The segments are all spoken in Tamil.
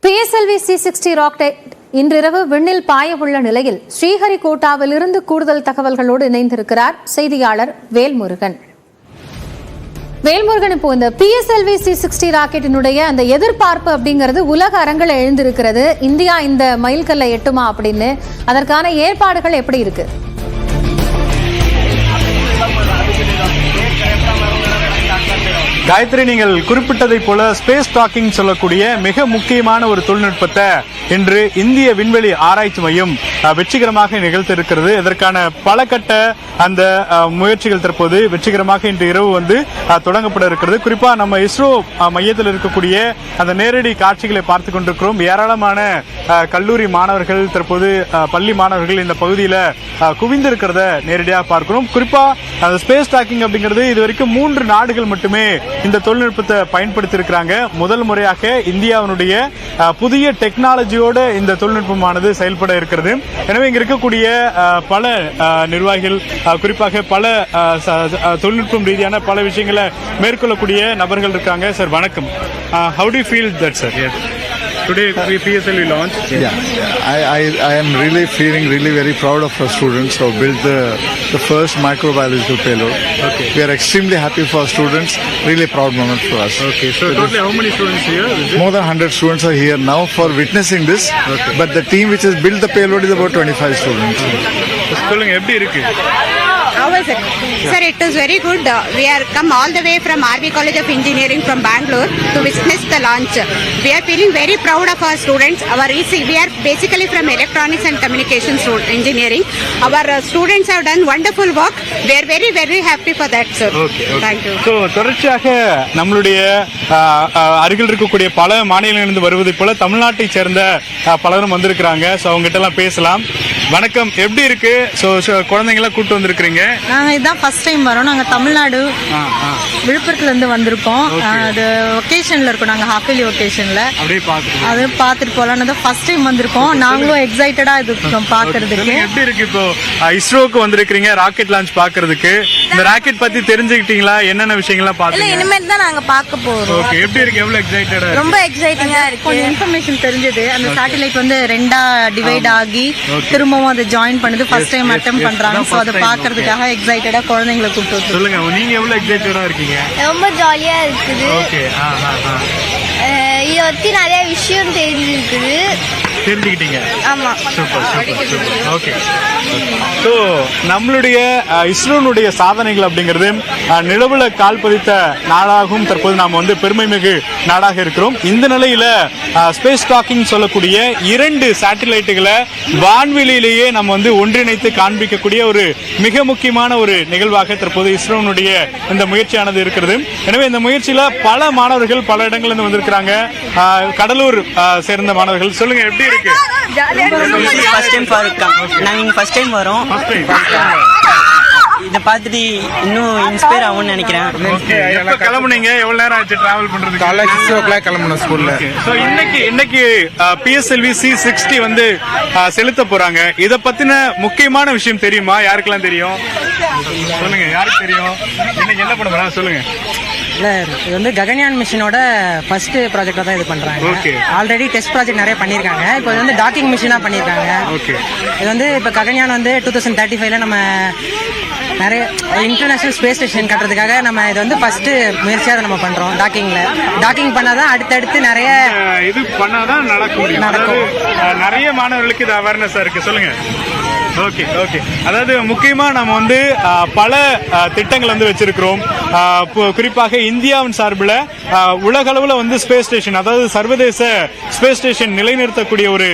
PSLV C60 ராக்கெட் இன்றிரவு விண்ணில் பாய உள்ள நிலையில் ஸ்ரீஹரிகோட்டாவில் இருந்து கூடுதல் தகவல்களோடு இணைந்திருக்கிறார் செய்தியாளர் வேல்முருகன். வேல்முருகன், இப்போ இந்த PSLV C60 ராக்கெட்டினுடைய அந்த எதிர்பார்ப்பு அப்படிங்கிறது உலக அரங்கில் எழுந்திருக்கிறது. இந்தியா இந்த மைல்கல்லை எட்டுமா அப்படின்னு, அதற்கான ஏற்பாடுகள் எப்படி இருக்கு? காயத்ரி, நீங்கள் குறிப்பிட்டதை போல ஸ்பேஸ் டாக்கிங் சொல்லக்கூடிய மிக முக்கியமான ஒரு தொழில்நுட்பத்தை இன்று இந்திய விண்வெளி ஆராய்ச்சி மையம் வெற்றிகரமாக நிகழ்த்திருக்கிறது. இதற்கான பல கட்ட அந்த முயற்சிகள் தற்போது வெற்றிகரமாக இன்று இரவு தொடங்கப்பட இருக்கிறது. குறிப்பா நம்ம இஸ்ரோ மையத்தில் இருக்கக்கூடிய அந்த நேரடி காட்சிகளை பார்த்துக் கொண்டிருக்கிறோம். ஏராளமான கல்லூரி மாணவர்கள், தற்போது பள்ளி மாணவர்கள் இந்த பகுதியில் குவிந்திருக்கிறத நேரடியாக பார்க்கிறோம். குறிப்பா அந்த ஸ்பேஸ் டாக்கிங் அப்படிங்கிறது இதுவரைக்கும் 3 நாடுகள் மட்டுமே இந்த தொழில்நுட்பத்தை பயன்படுத்தி இருக்கிறாங்க. முதல் முறையாக இந்தியாவினுடைய புதிய டெக்னாலஜியோட இந்த தொழில்நுட்பமானது செயல்பட இருக்கிறது. எனவே இங்க இருக்கக்கூடிய பல நிர்வாகிகள், குறிப்பாக பல தொழில்நுட்பம் ரீதியான பல விஷயங்களை மேற்கொள்ளக்கூடிய நபர்கள் இருக்காங்க. சார் வணக்கம். How do you feel that, sir? Today PSLV launched. I am really feeling very proud of our students who built the first microbiological payload. Okay. We are extremely happy for our students. Really proud moment for us. Okay. So totally how many students here? More than 100 students are here now for witnessing this. Okay. But the team which has built the payload is about 25 students. சொல்லுங்க, எப்படி இருக்கு? How was it? Sir, it was very good. We are come all the way from RV College of Engineering from Bangalore to witness the launch. We are feeling very proud of our students. We are basically from Electronics and Communications Engineering. Our students have done wonderful work. We are very happy for that, sir. Okay. Thank you. So தொடர்ச்சியாக நம்மளுடைய அருகில் இருக்கக்கூடிய பல மாநிலங்களிலிருந்து வருவதை போல தமிழ்நாட்டை சேர்ந்த பலரும் வந்திருக்கிறாங்க. ஸோ அவங்ககிட்ட எல்லாம் பேசலாம். வணக்கம், எப்படி இருக்கு? ஸோ குழந்தைங்களாம் கூட்டு வந்திருக்கிறீங்க. நாங்கள் இதான் ஃபர்ஸ்ட் டைம் வரோம். நாங்கள் தமிழ்நாடு விழுப்புரத்துலேருந்து வந்திருக்கோம். அது ஒகேஷனில் இருக்கோம். நாங்கள் ஹாஃப்லி ஒகேஷனில் அது பார்த்துட்டு போகலான்னு தான் ஃபர்ஸ்ட் டைம் வந்திருக்கோம். நாங்களும் எக்ஸைட்டடாக இருக்கோம் பார்க்கறதுக்கு. எப்படி இருக்கு? இப்போ இஸ்ரோக்கு வந்திருக்கிறீங்க ராக்கெட் லான்ச் பார்க்கறதுக்கு. இந்த ராக்கெட் பத்தி தெரிஞ்சுக்கிட்டீங்களா? என்னென்ன விஷயங்கள்லாம் பார்த்தீங்க? இனிமேல் தான் நாங்கள் பார்க்க போகிறோம். ஓகே, எப்படி இருக்கு? எவ்வளோ எக்ஸைட்டடா? ரொம்ப எக்ஸைட்டிங்காக இருக்கு. கொஞ்சம் இன்ஃபர்மேஷன் தெரிஞ்சது. அந்த சேட்டலைட் ரெண்டா டிவைட் ஆகி திரும்பவும் அதை ஜாயின் பண்ணுது. ஃபர்ஸ்ட் டைம் அட்டெம்ப்ட் பண்றாங்க. ஸோ அதை பார்க்கறதுக்காக எக்ஸைட்டடா குழந்தைங்களை கூப்பிட்டு. சொல்லுங்க, நீங்க எவ்வளவு எக்ஸைட்டடா இருக்கீங்க? ரொம்ப ஜாலியா இருக்குது. ஓகே. இதை பத்தி நிறைய விஷயம் தெரிஞ்சுக்கிட்டீங்க. ஆமா. சூப்பர். ஓகே. ஸோ நம்மளுடைய இஸ்ரோனுடைய சாதனைகள் அப்படிங்கிறது நிலவுல கால் பதித்த நாடாகவும் தற்போது நாம் பெருமை மிகு நாடாக இருக்கிறோம். இந்த நிலையில ஸ்பேஸ் டாக்கிங் சொல்லக்கூடிய 2 சேட்டலைட்டுகளை வான்வெளியிலேயே நம்ம ஒன்றிணைத்து காண்பிக்கக்கூடிய ஒரு மிக முக்கியமான ஒரு நிகழ்வாக தற்போது இஸ்ரோனுடைய இந்த முயற்சியானது இருக்கிறது. எனவே இந்த முயற்சியில பல மாணவர்கள் பல இடங்கள்ல இருந்து வந்திருக்கிறாங்க. கடலூர் சேர்ந்த மாணவர்கள். சொல்லுங்க, எப்படி இருக்கு? நாங்க ஃபர்ஸ்ட் டைம் வரோம். இதை பார்த்துட்டு இன்னும் இன்ஸ்பயர் ஆகும்னு நினைக்கிறேன். கிளம்புனீங்க? எவ்வளவு நேரம் ஆச்சு டிராவல் பண்றதுக்கு? காலை 6 o'clock கிளம்பணும் ஸ்கூல்ல. சோ இன்னைக்கு PSLV C60 செலுத்த போறாங்க. இத பத்தின முக்கியமான விஷயம் தெரியுமா? யாருக்கெல்லாம் தெரியும்? சொல்லுங்க, யாருக்கு தெரியும்? இன்னைக்கு என்ன பண்ண போறாங்க? சொல்லுங்க. இல்ல, இது ககன்யான் மிஷனோட ஃபர்ஸ்ட் ப்ராஜெக்டா தான் இது பண்றாங்க. ஆல்ரெடி டெஸ்ட் ப்ராஜெக்ட் நிறைய பண்ணிருக்காங்க. இப்போ இது டாக்கிங் மிஷனா பண்ணிருக்காங்க. இது இப்போ ககன்யான் 2035ல நம்ம நிறைய இன்டர்நேஷனல் ஸ்பேஸ் ஸ்டேஷன் கட்டுறதுக்காக நம்ம இது ஃபர்ஸ்ட் முயற்சியா நம்ம பண்றோம். டாக்கிங் பண்ணாதான் அடுத்தடுத்து நிறைய இது பண்ணாதான் நடக்கும். நிறைய மாணவர்களுக்கு இது அவேர்னஸா இருக்கு. சொல்லுங்க. ஓகே. அதாவது முக்கியமா நம்ம பல திட்டங்கள் வச்சிருக்கிறோம். குறிப்பாக இந்தியாவின் சார்பில் உலக அளவுல ஸ்பேஸ் ஸ்டேஷன், அதாவது சர்வதேச ஸ்பேஸ் ஸ்டேஷன் நிலைநிறுத்தக்கூடிய ஒரு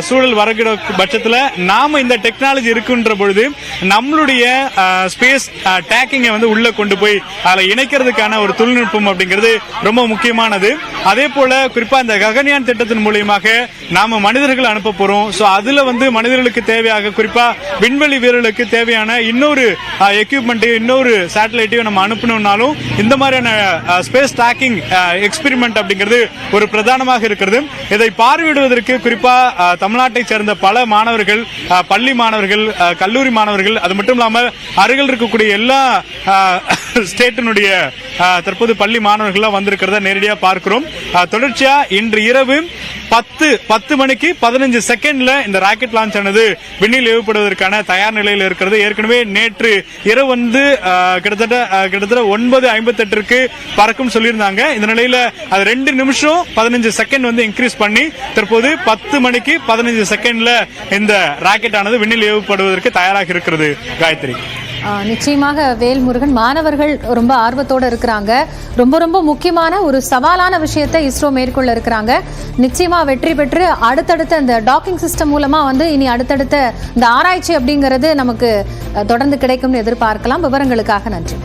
சூழல் வரக்கூடிய பட்சத்தில் நாம இந்த டெக்னாலஜி இருக்குன்ற பொழுது நம்மளுடைய ஸ்பேஸ் டேக்கிங்கை உள்ள கொண்டு போய் அதில் இணைக்கிறதுக்கான ஒரு தொழில்நுட்பம் அப்படிங்கிறது ரொம்ப முக்கியமானது. அதே போல குறிப்பா இந்த ககன்யான் திட்டத்தின் மூலியமாக நாம மனிதர்கள் அனுப்ப போறோம். ஸோ அதுல மனிதர்களுக்கு தேவையாக குறிப்பா விண்வெளி வீரர்களுக்கு தேவையான இன்னொரு எக்யூப்மெண்ட், இன்னொரு சேட்டலைட்டையும் நம்ம அனுப்பணும்னாலும் இந்த மாதிரியான ஸ்பேஸ் டாக்கிங் எக்ஸ்பெரிமெண்ட் அப்படிங்கிறது ஒரு பிரதானமாக இருக்கிறது. இதை பார்வையிடுவதற்கு குறிப்பா தமிழ்நாட்டை சேர்ந்த பல மாணவர்கள், பள்ளி மாணவர்கள், கல்லூரி மாணவர்கள், அது மட்டும் இல்லாமல் அருகில் இருக்கக்கூடிய எல்லா ஸ்டேட்டினுடைய தற்போது பள்ளி மாணவர்கள் வந்திருக்கிறத நேரடியாக பார்க்கிறோம். தொடர்ச்சியா இன்று இரவு 10 மணிக்கு 15 செகண்ட்ல இந்த ராக்கெட் லான்ச் ஆனது விண்ணில் ஏவப்படுவதற்கான தயார் நிலையில் இருக்கிறது. ஏற்கனவே நேற்று இரவு கிட்டத்தட்ட 9:58 பறக்கும் சொல்லியிருந்தாங்க. இந்த நிலையில அது 2 நிமிஷம் 15 செகண்ட் இன்க்ரீஸ் பண்ணி தற்போது 10 மணிக்கு 15 செகண்ட்ல இந்த ராக்கெட் ஆனது விண்ணில் ஏவப்படுவதற்கு தயாராக இருக்கிறது. காயத்ரி, நிச்சயமாக வேல்முருகன், மாணவர்கள் ரொம்ப ஆர்வத்தோடு இருக்கிறாங்க. ரொம்ப ரொம்ப முக்கியமான ஒரு சவாலான விஷயத்தை இஸ்ரோ மேற்கொள்ள இருக்கிறாங்க. நிச்சயமா வெற்றி பெற்று அடுத்தடுத்த இந்த டாக்கிங் சிஸ்டம் மூலமா இனி அடுத்தடுத்த இந்த ஆராய்ச்சி அப்படிங்கிறது நமக்கு தொடர்ந்து கிடைக்கும்னு எதிர்பார்க்கலாம். விவரங்களுக்காக நன்றி.